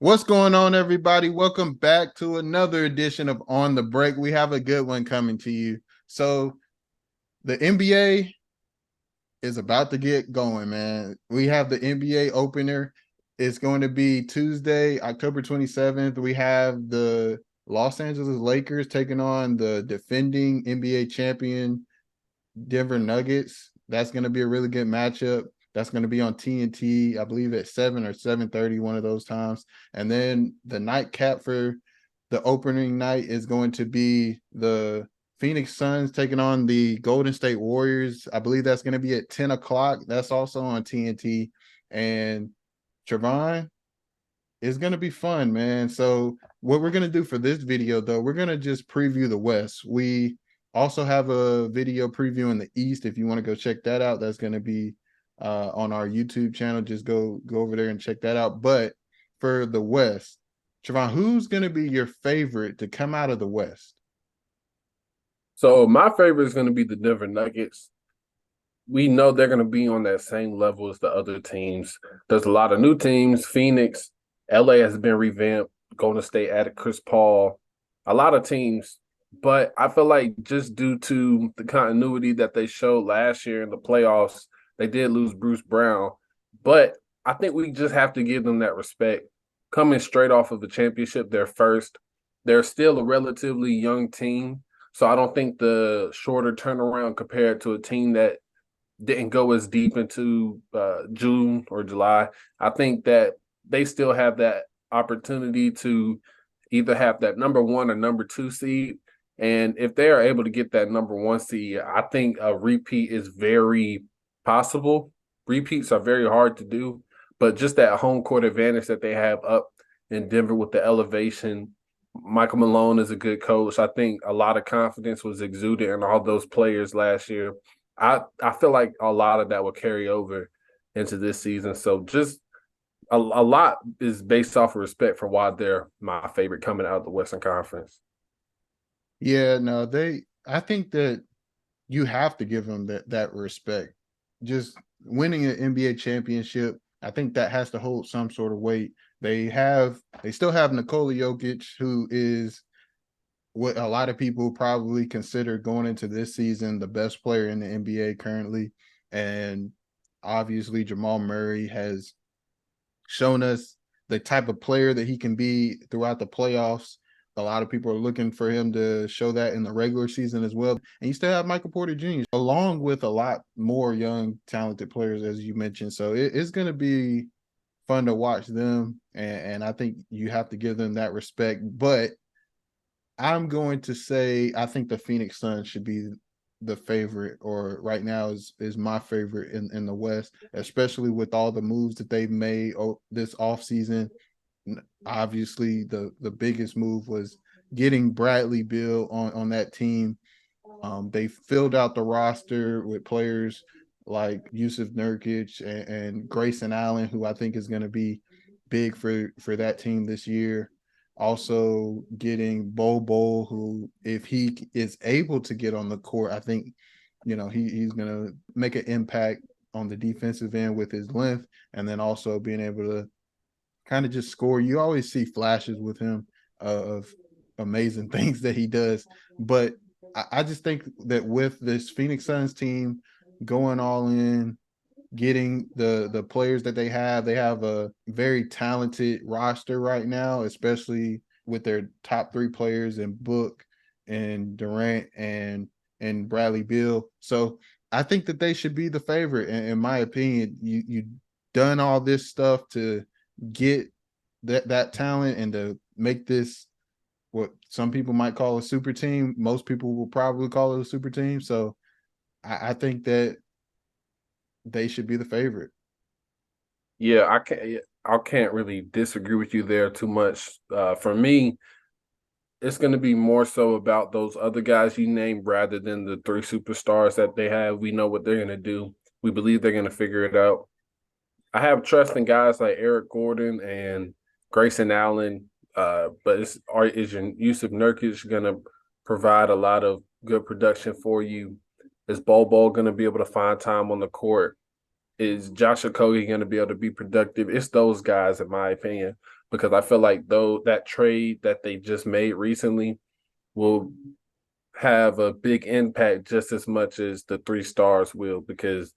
What's going on, everybody? Welcome back to another edition of On the Break. We have a good one coming to you. So, the NBA is about to get going, man. We have the NBA opener. It's going to be Tuesday, October 27th. We have the Los Angeles Lakers taking on the defending NBA champion Denver Nuggets. That's going to be a really good matchup. That's going to be on TNT, I believe at 7 or 7:30, one of those times. And then the nightcap for the opening night is going to be the Phoenix Suns taking on the Golden State Warriors. I believe that's going to be at 10 o'clock. That's also on TNT. And Trevon, it's going to be fun, man. So what we're going to do for this video, though, we're going to just preview the West. We also have a video preview in the East. If you want to go check that out, that's going to be on our YouTube channel. Just go over there and check that out. But for the West, Trevon, who's going to be your favorite to come out of the West? So my favorite is going to be the Denver Nuggets. We know they're going to be on that same level as the other teams. There's a lot of new teams. Phoenix, LA has been revamped. Golden State added Chris Paul. A lot of teams. But I feel like just due to the continuity that they showed last year in the playoffs, they did lose Bruce Brown. But I think we just have to give them that respect. Coming straight off of the championship, they're first. They're still a relatively young team. So I don't think the shorter turnaround compared to a team that didn't go as deep into June or July, I think that they still have that opportunity to either have that number one or number two seed. And if they are able to get that number one seed, I think a repeat is very possible. Repeats are very hard to do, but just that home court advantage that they have up in Denver with the elevation. Michael Malone is a good coach. I think a lot of confidence was exuded in all those players last year. I feel like a lot of that will carry over into this season. So just a lot is based off of respect for why they're my favorite coming out of the Western Conference. Yeah, no, I think that you have to give them that respect. Just winning an NBA championship, I think that has to hold some sort of weight. They still have Nikola Jokic, who is what a lot of people probably consider going into this season the best player in the NBA currently. And obviously Jamal Murray has shown us the type of player that he can be throughout the playoffs. A lot of people are looking for him to show that in the regular season as well. And you still have Michael Porter Jr., along with a lot more young, talented players, as you mentioned. So it's going to be fun to watch them. And I think you have to give them that respect. But I'm going to say I think the Phoenix Suns should be the favorite, or right now is my favorite in the West, especially with all the moves that they've made this offseason. Obviously, the biggest move was getting Bradley Beal on that team. They filled out the roster with players like Yusuf Nurkic and Grayson Allen, who I think is going to be big for that team this year. Also getting Bol, who if he is able to get on the court, I think he's going to make an impact on the defensive end with his length, and then also being able to kind of just score. You always see flashes with him of amazing things that he does, but I just think that with this Phoenix Suns team going all in, getting the players that they have a very talented roster right now, especially with their top three players in Book and Durant and Bradley Beal. So I think that they should be the favorite. In my opinion, you done all this stuff to get that talent and to make this what some people might call a super team. Most people will probably call it a super team. So I think that they should be the favorite. Yeah, I can't really disagree with you there too much. For me, it's going to be more so about those other guys you named rather than the three superstars that they have. We know what they're going to do. We believe they're going to figure it out. I have trust in guys like Eric Gordon and Grayson Allen, but is your Yusuf Nurkic going to provide a lot of good production for you? Is Bol going to be able to find time on the court? Is Josh Okogie going to be able to be productive? It's those guys, in my opinion. because I feel like though that trade that they just made recently will have a big impact just as much as the 3 stars will, because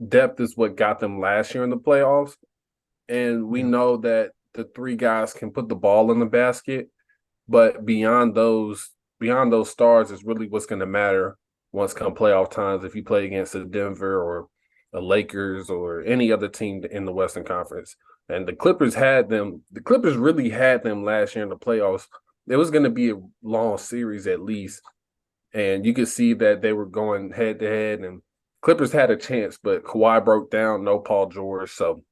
depth is what got them last year in the playoffs. And we Yeah. know that the 3 guys can put the ball in the basket, but beyond those stars is really what's going to matter once come playoff times. If you play against a Denver or a Lakers or any other team in the Western Conference, and the Clippers had them, the Clippers really had them last year in the playoffs. It was going to be a long series at least, and you could see that they were going head to head, and Clippers had a chance, but Kawhi broke down, no Paul George, so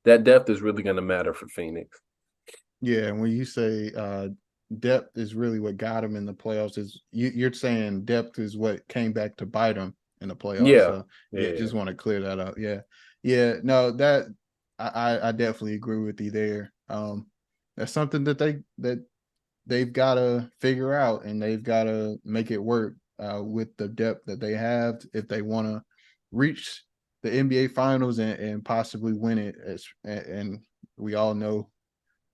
that depth is really going to matter for Phoenix. Yeah, and when you say depth is really what got them in the playoffs, is you're saying depth is what came back to bite them in the playoffs. Yeah, So yeah, yeah, just want to clear that up. Yeah, yeah, no, that I definitely agree with you there. That's something that they've got to figure out, and they've got to make it work with the depth that they have if they want to reach the NBA Finals and possibly win it. And we all know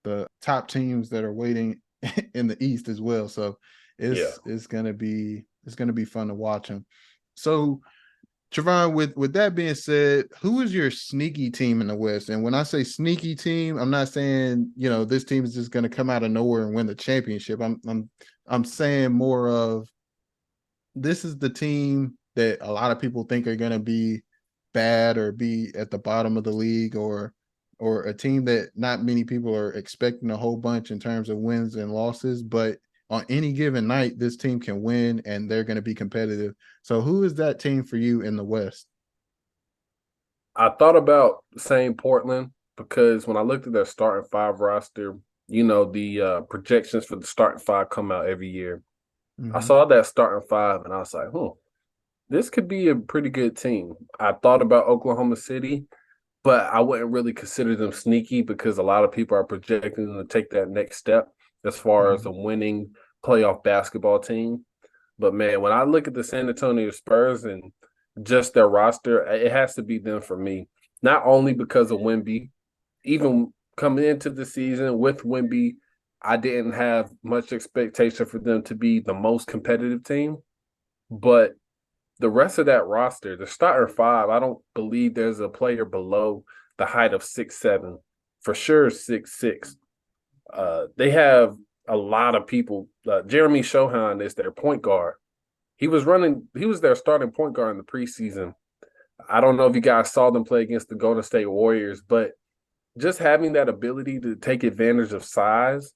the top teams that are waiting in the East as well. So yeah. it's gonna be fun to watch them. So Trevon, with that being said, who is your sneaky team in the West? And when I say sneaky team, I'm not saying this team is just going to come out of nowhere and win the championship. I'm saying more of this is the team that a lot of people think are going to be bad or be at the bottom of the league, or a team that not many people are expecting a whole bunch in terms of wins and losses, but on any given night this team can win and they're going to be competitive. So who is that team for you in the West? I thought about saying Portland because when I looked at their starting five roster, the projections for the starting five come out every year. I Mm-hmm. saw that starting five and I was like, this could be a pretty good team. I thought about Oklahoma City, but I wouldn't really consider them sneaky because a lot of people are projecting them to take that next step as far as Mm-hmm. a winning playoff basketball team. But man, when I look at the San Antonio Spurs and just their roster, it has to be them for me. Not only because of Wemby, even coming into the season with Wemby, I didn't have much expectation for them to be the most competitive team. But the rest of that roster, the starter five, I don't believe there's a player below the height of 6'7", for sure 6'6". They have a lot of people. Jeremy Shohan is their point guard. He was their starting point guard in the preseason. I don't know if you guys saw them play against the Golden State Warriors, but just having that ability to take advantage of size,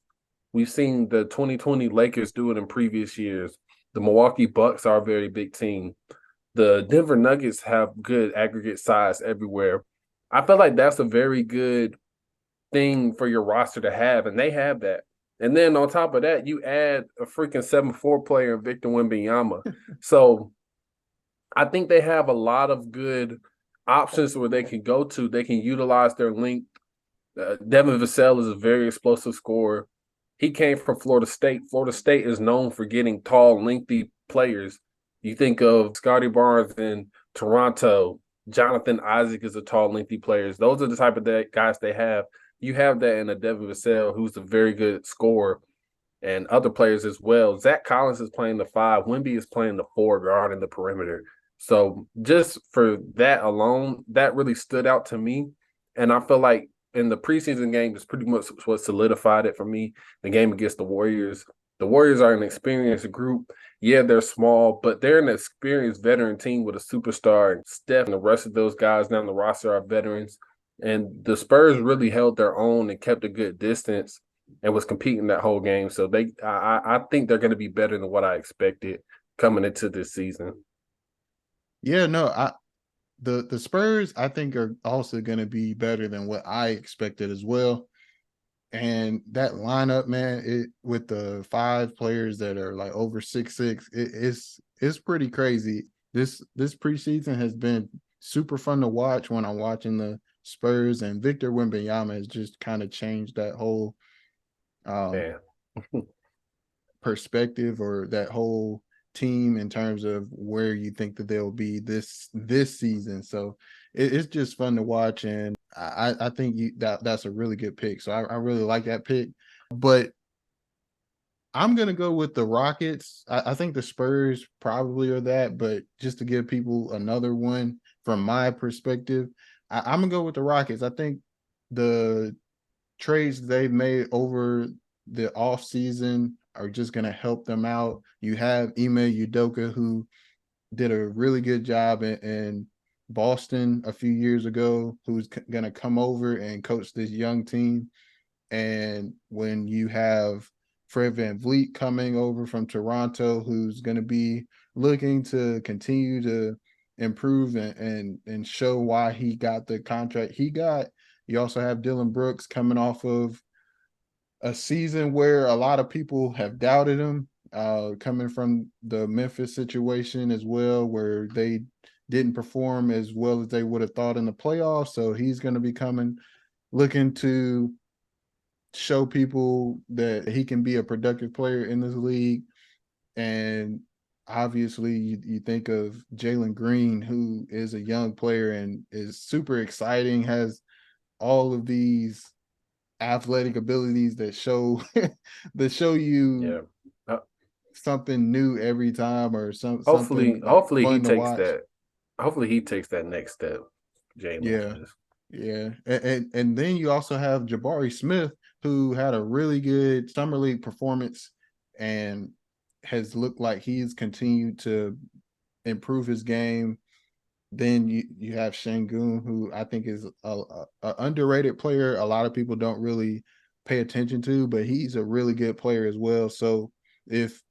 we've seen the 2020 Lakers do it in previous years. The Milwaukee Bucks are a very big team. The Denver Nuggets have good aggregate size everywhere. I feel like that's a very good thing for your roster to have, and they have that. And then on top of that, you add a freaking 7'4" player, Victor Wembanyama. So I think they have a lot of good options where they can go to. They can utilize their length. Devin Vassell is a very explosive scorer. He came from Florida State. Florida State is known for getting tall, lengthy players. You think of Scotty Barnes in Toronto. Jonathan Isaac is a tall, lengthy player. Those are the type of guys they have. You have that in a Devin Vassell, who's a very good scorer, and other players as well. Zach Collins is playing the 5. Wemby is playing the 4, guarding the perimeter. So just for that alone, that really stood out to me. And I feel like in the preseason game is pretty much what solidified it for me. The game against the Warriors. The Warriors are an experienced group. Yeah, they're small, but they're an experienced veteran team with a superstar. And Steph and the rest of those guys down the roster are veterans. And the Spurs really held their own and kept a good distance and was competing that whole game. So I think they're going to be better than what I expected coming into this season. Yeah, no, the Spurs I think are also going to be better than what I expected as well. And that lineup, man, it with the 5 players that are like over 6'6", it's pretty crazy. This preseason has been super fun to watch when I'm watching the Spurs, and Victor Wembanyama has just kind of changed that whole um Yeah, perspective, or that whole team in terms of where you think that they'll be this season. So it's just fun to watch, and I think that's a really good pick. So I really like that pick, but I'm gonna go with the Rockets. I think the Spurs probably are that, but just to give people another one from my perspective, I'm gonna go with the Rockets. I think the trades they've made over the off season are just gonna help them out. You have Ime Udoka, who did a really good job in Boston a few years ago, who's gonna come over and coach this young team. And when you have Fred VanVleet coming over from Toronto, who's going to be looking to continue to improve and show why he got the contract he got. You also have Dylan Brooks coming off of a season where a lot of people have doubted him, coming from the Memphis situation as well, where they didn't perform as well as they would have thought in the playoffs. So he's going to be coming, looking to show people that he can be a productive player in this league. And obviously, you think of Jalen Green, who is a young player and is super exciting, has all of these athletic abilities that show that show you Yeah. Uh, something new every time, or something hopefully he fun to takes watch. that. Hopefully he takes that next step, Jalen. Yeah. 'Cause Yeah, and then you also have Jabari Smith, who had a really good summer league performance and has looked like he's continued to improve his game. Then you have Şengün, who I think is a underrated player. A lot of people don't really pay attention to, but he's a really good player as well. So if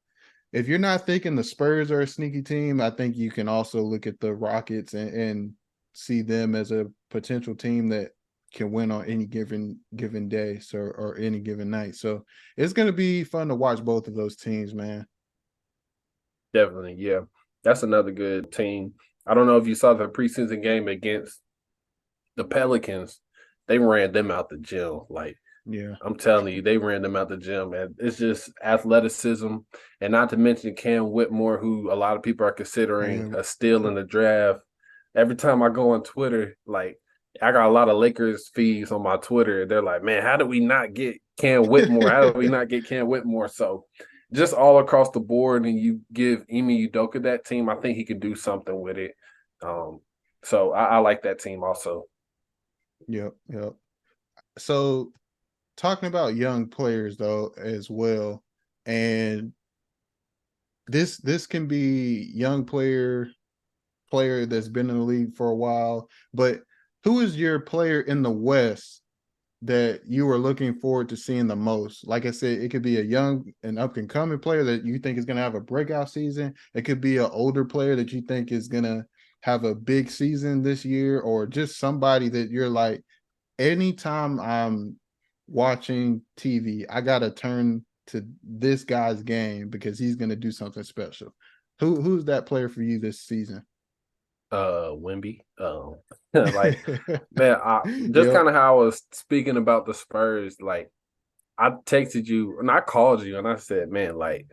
if you're not thinking the Spurs are a sneaky team, I think you can also look at the Rockets and see them as a potential team that can win on any given day, so or any given night. So it's going to be fun to watch both of those teams, man. definitely, yeah. That's another good team. I don't know if you saw the preseason game against the Pelicans. They ran them out the gym. Like Yeah, I'm telling you, they ran them out the gym, and it's just athleticism, and not to mention Cam Whitmore, who a lot of people are considering yeah. a steal in the draft. Every time I go on Twitter, like I got a lot of Lakers feeds on my Twitter. They're like, "Man, how did we not get Cam Whitmore? How did we not get Cam Whitmore?" So, just all across the board, and you give Ime Udoka that team, I think he can do something with it. Um, so I like that team also. Yep, yep. So talking about young players though as well, and this can be young player that's been in the league for a while, but who is your player in the West that you are looking forward to seeing the most? Like I said, it could be a young and up and coming player that you think is going to have a breakout season. It could be an older player that you think is going to have a big season this year, or just somebody that you're like, anytime I'm watching TV, I got to turn to this guy's game because he's going to do something special. Who's that player for you this season? Wimby. Like man, just Yep. kind of how I was speaking about the Spurs. Like I texted you and I called you and I said, man, like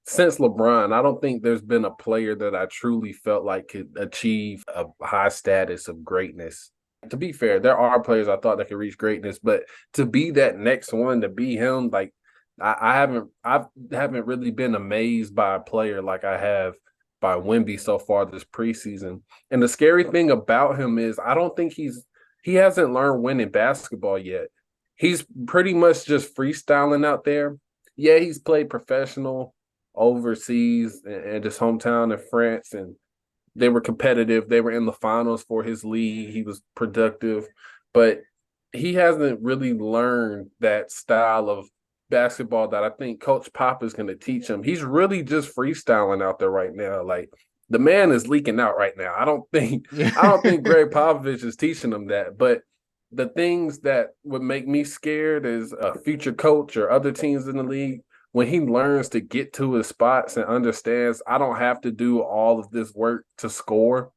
since LeBron, I don't think there's been a player that I truly felt like could achieve a high status of greatness. To be fair, there are players I thought that could reach greatness, but to be that next one, to be him, like I haven't really been amazed by a player like I have by Wimby so far this preseason. And the scary thing about him is I don't think he hasn't learned winning basketball yet. He's pretty much just freestyling out there. Yeah, he's played professional overseas and his hometown in France, and they were competitive. They were in the finals for his league. He was productive, but he hasn't really learned that style of basketball that I think Coach Pop is going to teach him. He's really just freestyling out there right now. Like the man is leaking out right now. I don't think Greg Popovich is teaching him that, but the things that would make me scared is a future coach or other teams in the league when he learns to get to his spots and understands I don't have to do all of this work to score,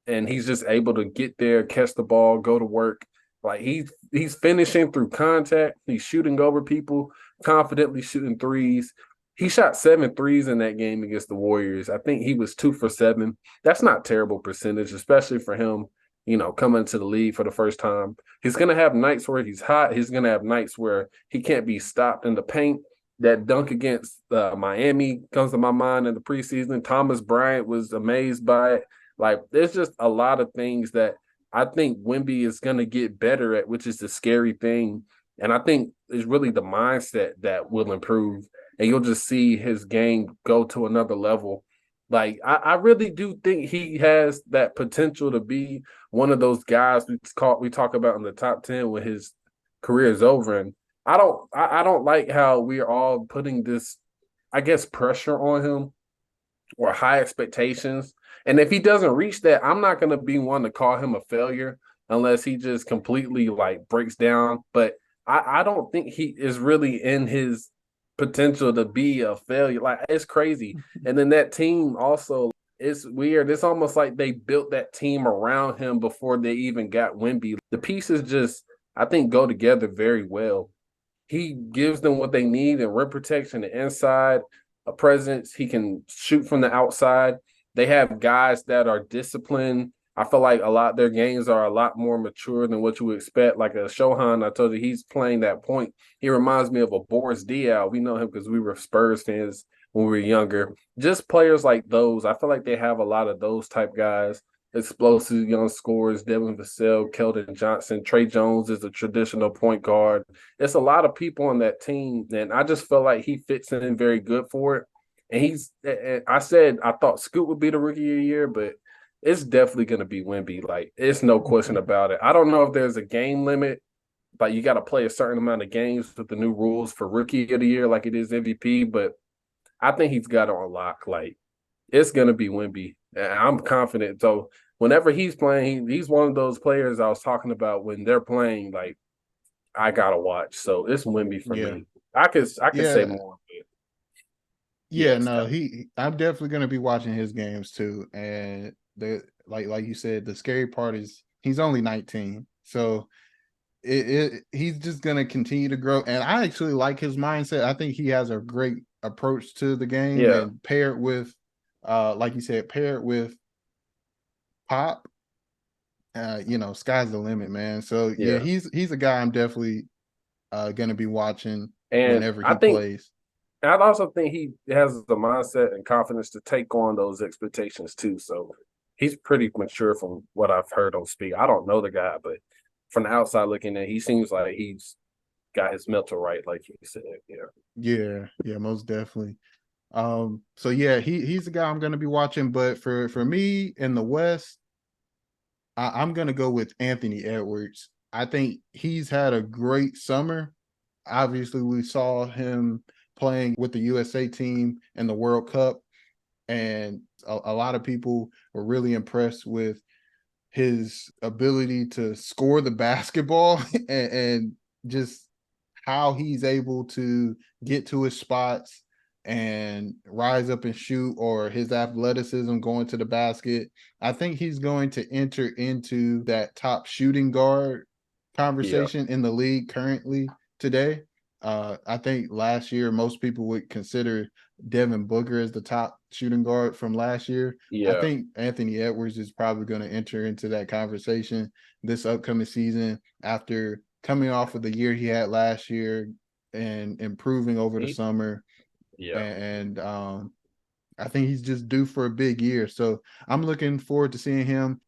and he's just able to get there, catch the ball, go to work. Like he's finishing through contact, he's shooting over people, confidently shooting threes. He shot 7 threes in that game against the Warriors. I think he was 2 for 7. That's not terrible percentage, especially for him coming into the league for the first time. He's going to have nights where he's hot. He's going to have nights where he can't be stopped in the paint. That dunk against Miami comes to my mind in the preseason. Thomas Bryant was amazed by it. Like, there's just a lot of things that I think Wemby is going to get better at, which is the scary thing. And I think it's really the mindset that will improve. And you'll just see his game go to another level. Like, I really do think he has that potential to be one of those guys we talk about in the top 10 when his career is over. And I don't like how we're all putting this, I guess, pressure on him or high expectations. And if he doesn't reach that, I'm not gonna be one to call him a failure unless he just completely like breaks down. But I don't think he is really in his potential to be a failure. Like, it's crazy. And then that team also, it's weird. It's almost like they built that team around him before they even got Wemby. The pieces just, I think, go together very well. He gives them what they need in rim protection, the inside, a presence. He can shoot from the outside. They have guys that are disciplined. I feel like a lot of their games are a lot more mature than what you would expect. Like a Shohan, I told you, he's playing that point. He reminds me of a Boris Diaw. We know him because we were Spurs fans when we were younger. Just players like those. I feel like they have a lot of those type guys. Explosive young scorers, Devin Vassell, Keldon Johnson, Trey Jones is a traditional point guard. It's a lot of people on that team, and I just feel like he fits in very good for it. I said I thought Scoot would be the rookie of the year, but it's definitely going to be Wemby. Like, it's no question about it. I don't know if there's a game limit, like you got to play a certain amount of games with the new rules for rookie of the year, like it is MVP, but I think he's got it on lock. Like, it's going to be Wemby. And I'm confident. So whenever he's playing, he's one of those players I was talking about when they're playing, like, I gotta watch. So it's Wemby for Yeah. me. I could say Yeah. more, but Yeah, yes, no, I'm definitely gonna be watching his games too. And the like you said, the scary part is he's only 19. So he's just gonna continue to grow. And I actually like his mindset. I think he has a great approach to the game, yeah, and paired with like you said, paired with pop, sky's the limit, man. So yeah, yeah. he's a guy I'm definitely gonna be watching And whenever he plays. I also think he has the mindset and confidence to take on those expectations too. So he's pretty mature from what I've heard on speak. I don't know the guy, but from the outside looking in, he seems like he's got his mental right, like you said. Yeah. Yeah, yeah, most definitely. So yeah, he's the guy I'm gonna be watching. But for me in the West, I'm gonna go with Anthony Edwards. I think he's had a great summer. Obviously, we saw him playing with the USA team in the World Cup, and a lot of people were really impressed with his ability to score the basketball and just how he's able to get to his spots and rise up and shoot, or his athleticism going to the basket. I think he's going to enter into that top shooting guard Yeah. conversation in the league currently today. I think last year most people would consider Devin Booker as the top shooting guard from last year. I Yeah. think Anthony Edwards is probably going to enter into that conversation this upcoming season after coming off of the year he had last year and improving over the He, summer. yeah. And I think he's just due for a big year. So I'm looking forward to seeing him.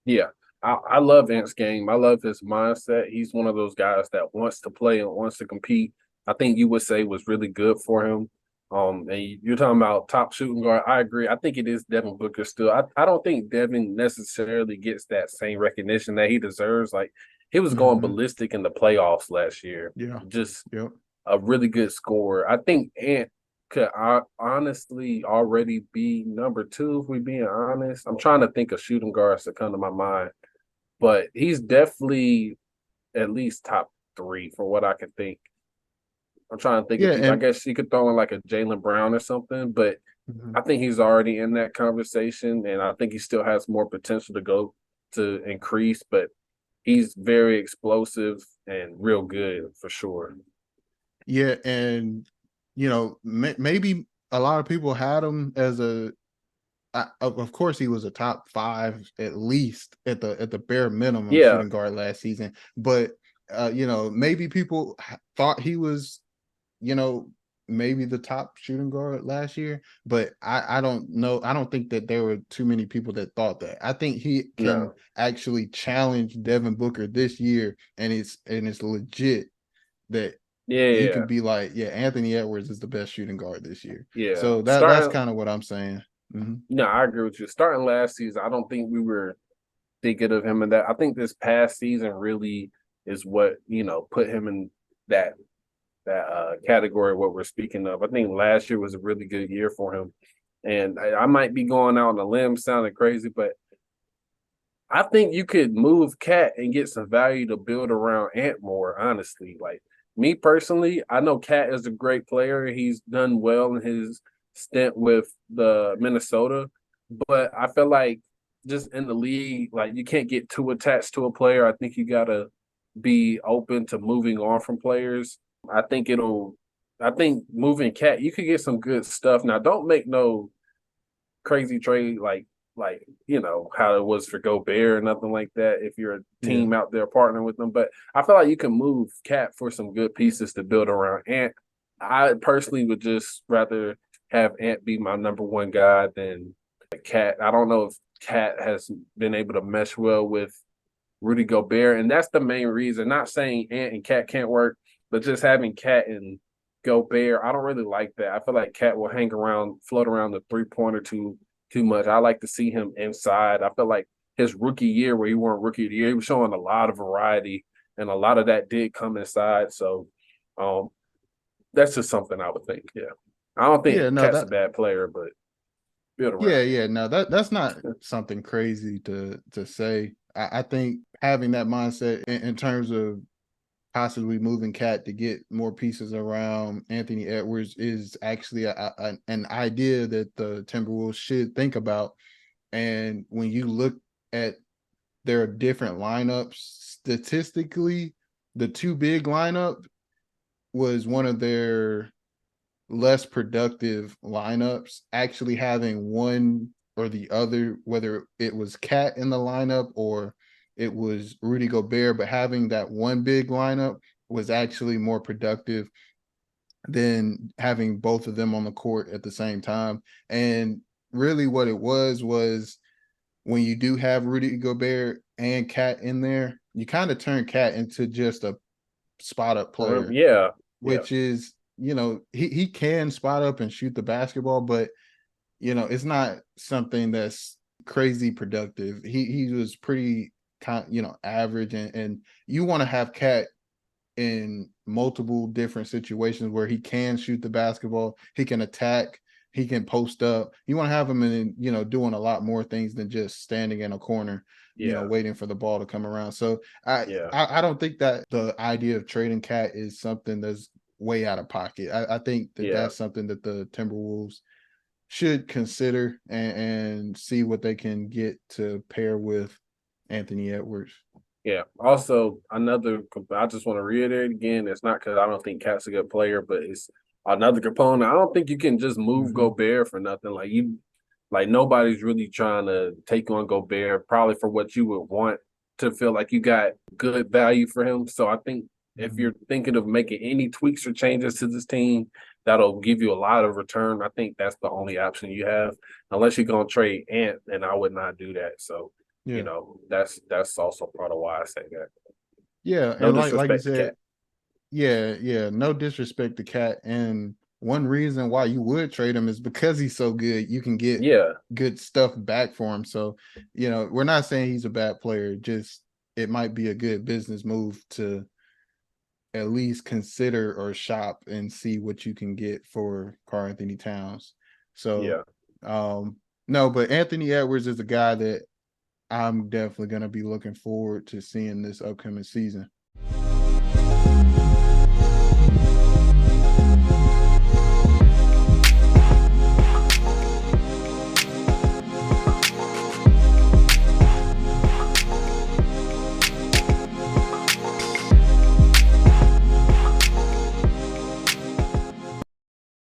Yeah. I love Ant's game. I love his mindset. He's one of those guys that wants to play and wants to compete. I think you would say was really good for him. And you're talking about top shooting guard. I agree. I think it is Devin Booker still. I don't think Devin necessarily gets that same recognition that he deserves. Like, he was going Mhm. ballistic in the playoffs last year. Yeah. Just Yep. a really good scorer. I think Ant could honestly already be number two, if we're being honest. I'm trying to think of shooting guards that come to my mind, but he's definitely at least top three for what I can think. I'm trying to think of Yeah. people. I And guess you could throw in like a Jaylen Brown or something, but mhm. I think he's already in that conversation, and I think he still has more potential to go to increase, but he's very explosive and real good for sure. Yeah, and maybe a lot of people had him as a of course he was a top 5 at least at the bare minimum Yeah, shooting guard last season, but maybe people thought he was, you know, maybe the top shooting guard last year, but I don't know. I don't think that there were too many people that thought that. I think he can no, actually challenge Devin Booker this year, and it's legit that yeah, you yeah, can be like, yeah, Anthony Edwards is the best shooting guard this year. yeah. So that's Starting, kind of what I'm saying. Mhm. no, I agree with you. Starting last season, I don't think we were thinking of him in that. I think this past season really is what put him in that category. What we're speaking of, I think last year was a really good year for him, and I might be going out on a limb, sounding crazy, but I think you could move Cat and get some value to build around Ant more. Honestly, like me personally, I know Cat is a great player. He's done well in his stint with the Minnesota, but I feel like just in the league, like you can't get too attached to a player. I think you gotta be open to moving on from players. I think it'll. I think moving Cat, you could get some good stuff. Now, don't make no crazy trade like how it was for Gobert or nothing like that. If you're a Yeah. team out there partnering with them, but I feel like you can move Cat for some good pieces to build around Ant. I personally would just rather have Ant be my number one guy than Cat. I don't know if Cat has been able to mesh well with Rudy Gobert, and that's the main reason. Not saying Ant and Cat can't work, but just having Cat and Gobert, I don't really like that. I feel like Cat will hang around, float around the 3 pointer too much. I like to see him inside. I feel like his rookie year, where he won Rookie of the Year, he was showing a lot of variety, and a lot of that did come inside. So, um, that's just something I would think. Yeah, I don't Yeah, think no, Cat's a that bad player, but build yeah, around him. yeah, no, that's not something crazy to say. I think having that mindset in terms of possibly moving Cat to get more pieces around Anthony Edwards is actually an idea that the Timberwolves should think about. And when you look at their different lineups, statistically, the two big lineup was one of their less productive lineups. Actually having one or the other, whether it was Cat in the lineup or it was Rudy Gobert, but having that one big lineup was actually more productive than having both of them on the court at the same time. And really what it was when you do have Rudy Gobert and Cat in there, you kind of turn Cat into just a spot up player, Yeah, yeah, which is, he can spot up and shoot the basketball, but it's not something that's crazy productive. He was pretty average, and you want to have Cat in multiple different situations where he can shoot the basketball, he can attack, he can post up. You want to have him in, doing a lot more things than just standing in a corner, yeah, waiting for the ball to come around. So I, yeah, I I don't think that the idea of trading Cat is something that's way out of pocket. I think that yeah. that's something that the Timberwolves should consider and see what they can get to pair with Anthony Edwards. Yeah. Also, I just want to reiterate again, it's not because I don't think Cat's a good player, but it's another component. I don't think you can just move Mhm. Gobert for nothing. Like nobody's really trying to take on Gobert, probably for what you would want to feel like you got good value for him. So I think if Mhm. you're thinking of making any tweaks or changes to this team, that'll give you a lot of return. I think that's the only option you have, unless you're gonna trade Ant, and I would not do that. So Yeah. that's also part of why I say that. Yeah, No and like you disrespect to said, Cat. yeah, yeah, no disrespect to Cat. And one reason why you would trade him is because he's so good. You can get Yeah, good stuff back for him. So, we're not saying he's a bad player. Just it might be a good business move to at least consider or shop and see what you can get for Karl Anthony Towns. So, yeah, no, but Anthony Edwards is a guy that I'm definitely going to be looking forward to seeing this upcoming season.